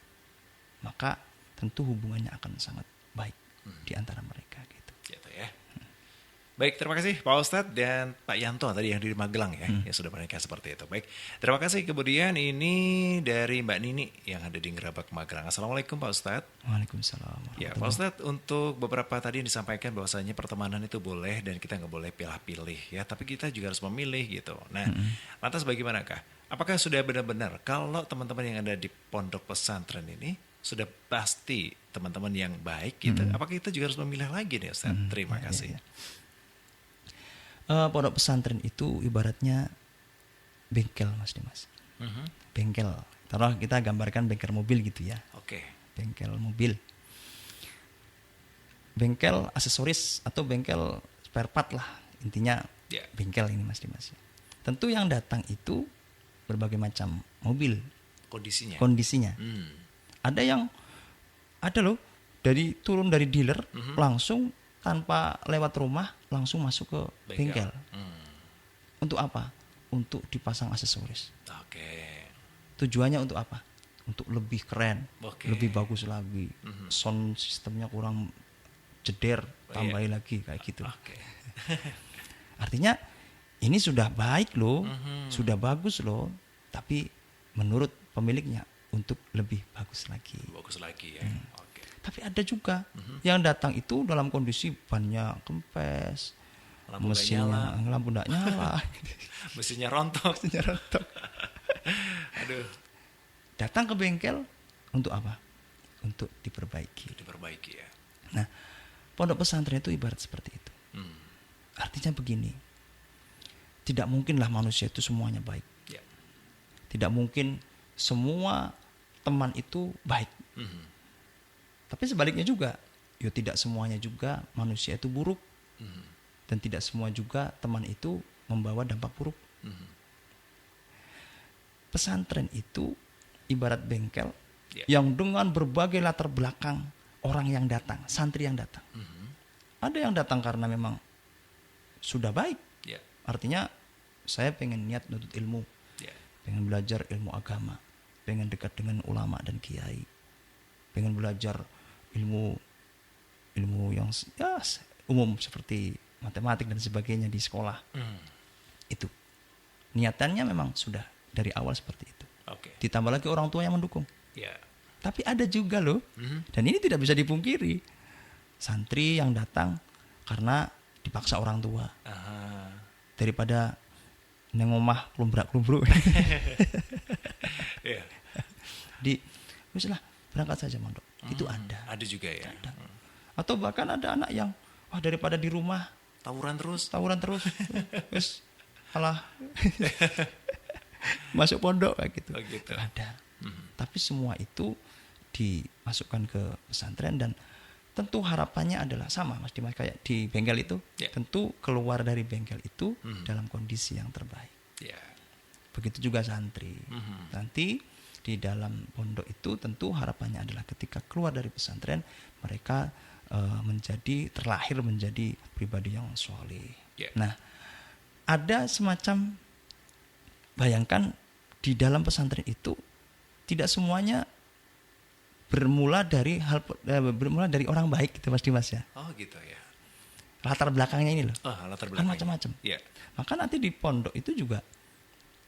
maka tentu hubungannya akan sangat baik di antara mereka gitu. Gitu ya. Baik, terima kasih Pak Ustadz dan Pak Yanto tadi yang di Magelang ya, yang sudah menikah seperti itu. Baik, terima kasih. Kemudian ini dari Mbak Nini yang ada di Ngerabak Magelang. Assalamualaikum Pak Ustadz. Waalaikumsalam. Ya Pak Ustadz, untuk beberapa tadi yang disampaikan bahwasanya pertemanan itu boleh dan kita nggak boleh pilih-pilih ya, tapi kita juga harus memilih gitu. Nah, lantas bagaimanakah? Apakah sudah benar-benar kalau teman-teman yang ada di pondok pesantren ini sudah pasti teman-teman yang baik gitu, apakah kita juga harus memilih lagi nih Ustadz? Terima kasih. Pondok pesantren itu ibaratnya bengkel Mas Dimas. Bengkel. Taruh kita gambarkan bengkel mobil gitu ya. Oke. Bengkel mobil. Bengkel aksesoris atau bengkel spare part lah. Intinya bengkel ini Mas Dimas. Tentu yang datang itu berbagai macam mobil. Kondisinya. Ada loh turun dari dealer langsung tanpa lewat rumah langsung masuk ke bengkel. Untuk apa? Untuk dipasang aksesoris. Tujuannya untuk apa? Untuk lebih keren, lebih bagus lagi. Sound sistemnya kurang jeder, tambahin lagi kayak gitu. Artinya ini sudah baik loh, sudah bagus loh, tapi menurut pemiliknya untuk lebih bagus lagi. Ya. Tapi ada juga yang datang itu dalam kondisi bannya kempes, mesinnya lampu nggak nyala, mesinnya rontok. Aduh. Datang ke bengkel untuk apa? Untuk diperbaiki ya. Nah, pondok pesantren itu ibarat seperti itu. Artinya begini, tidak mungkinlah manusia itu semuanya baik. Tidak mungkin semua teman itu baik. Tapi sebaliknya juga, tidak semuanya juga manusia itu buruk. Dan tidak semua juga teman itu membawa dampak buruk. Pesantren itu ibarat bengkel yang dengan berbagai latar belakang orang yang datang, santri yang datang. Ada yang datang karena memang sudah baik. Artinya saya pengen niat nuntut ilmu, pengen belajar ilmu agama, pengen dekat dengan ulama dan kiai, pengen belajar ilmu yang umum seperti matematik dan sebagainya di sekolah. Itu niatannya memang sudah dari awal seperti itu. Ditambah lagi orang tua yang mendukung. Tapi ada juga loh, dan ini tidak bisa dipungkiri, santri yang datang karena dipaksa orang tua. Daripada neng omah klumbrak-klumbruk. Wis lah, berangkat saja mondok. Itu ada. Ada juga ya. Ada. Atau bahkan ada anak yang daripada di rumah tawuran terus. Wis alah masuk pondok kayak gitu. Ada. Tapi semua itu dimasukkan ke pesantren dan tentu harapannya adalah sama Mas Dimas kayak di bengkel itu. Tentu keluar dari bengkel itu dalam kondisi yang terbaik. Begitu juga santri. Nanti di dalam pondok itu tentu harapannya adalah ketika keluar dari pesantren mereka terlahir menjadi pribadi yang soleh. Nah, ada semacam, bayangkan di dalam pesantren itu tidak semuanya bermula dari orang baik gitu Mas Dimas ya. Gitu ya. Latar belakangnya ini loh. Latar belakangnya. Kan macam-macam. Maka nanti di pondok itu juga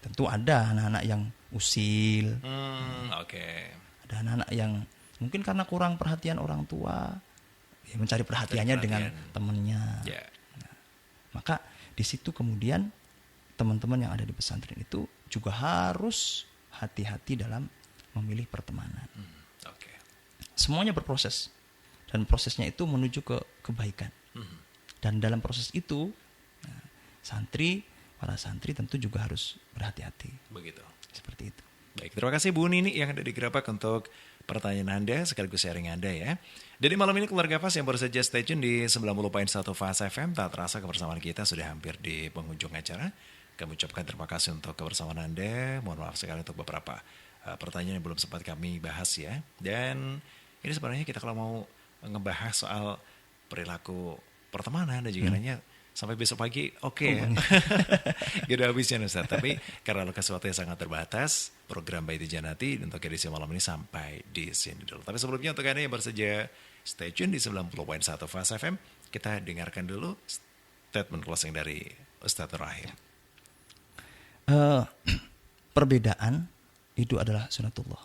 tentu ada anak-anak yang usil. Ada anak-anak yang mungkin karena kurang perhatian orang tua, mencari perhatiannya dengan temannya. Nah, maka di situ kemudian teman-teman yang ada di pesantren itu juga harus hati-hati dalam memilih pertemanan. Semuanya berproses dan prosesnya itu menuju ke kebaikan. Dan dalam proses itu santri para santri tentu juga harus berhati-hati. Begitu. Seperti itu. Baik, terima kasih Bu Nini yang ada di Gerabak untuk pertanyaan Anda sekaligus sharing Anda ya. Jadi malam ini keluarga Fas yang baru saja stay tune di 90.1 Fas FM, tak terasa kebersamaan kita sudah hampir di penghujung acara. Kami ucapkan terima kasih untuk kebersamaan Anda. Mohon maaf sekali untuk beberapa pertanyaan yang belum sempat kami bahas ya. Dan ini sebenarnya kita kalau mau ngebahas soal perilaku pertemanan dan juga lainnya sampai besok pagi ya. Gak habisnya Ustaz. Tapi karena waktu yang sangat terbatas, program Baiti Janati untuk edisi malam ini sampai di sini dulu. Tapi sebelumnya untuk Anda yang baru saja stay tune di 90.1 Fas FM, kita dengarkan dulu statement closing dari Ustaz Rahim. Perbedaan itu adalah sunatullah.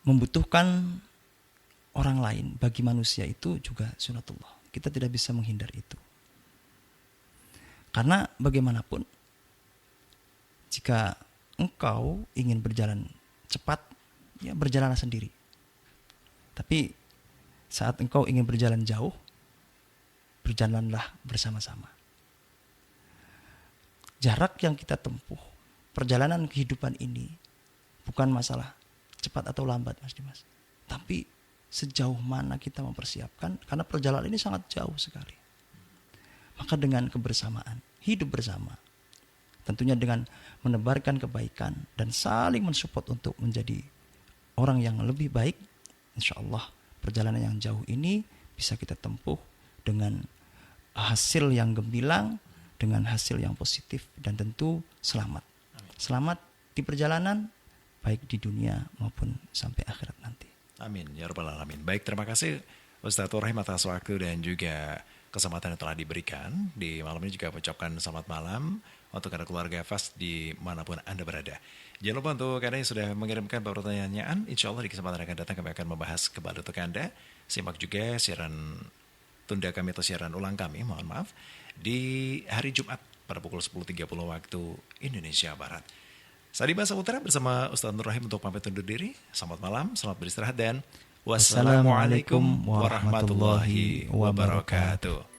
Membutuhkan orang lain bagi manusia itu juga sunatullah. Kita tidak bisa menghindar itu. Karena bagaimanapun, jika engkau ingin berjalan cepat, ya berjalanlah sendiri. Tapi saat engkau ingin berjalan jauh, berjalanlah bersama-sama. Jarak yang kita tempuh, perjalanan kehidupan ini, bukan masalah cepat atau lambat Mas Dimas. Tapi sejauh mana kita mempersiapkan, karena perjalanan ini sangat jauh sekali. Maka dengan kebersamaan, hidup bersama, tentunya dengan menebarkan kebaikan dan saling mensupport untuk menjadi orang yang lebih baik, insya Allah perjalanan yang jauh ini bisa kita tempuh dengan hasil yang gemilang, dengan hasil yang positif, dan tentu selamat. Selamat di perjalanan, baik di dunia maupun sampai akhirat nanti. Amin, ya rabbal alamin. Baik, terima kasih Ustaz Rahim atas waktu dan juga kesempatan yang telah diberikan. Di malam ini juga mengucapkan selamat malam untuk Anda keluarga Fas di manapun Anda berada. Jangan lupa untuk Anda yang sudah mengirimkan pertanyaan, insya Allah di kesempatan yang akan datang kami akan membahas kembali untuk Anda. Simak juga siaran tunda kami atau siaran ulang kami, mohon maaf, di hari Jumat pada pukul 10.30 waktu Indonesia Barat. Saya Dimas Saputra bersama Ustaz Nur Rahim untuk pamit undur diri. Selamat malam, selamat beristirahat dan wassalamualaikum warahmatullahi wabarakatuh.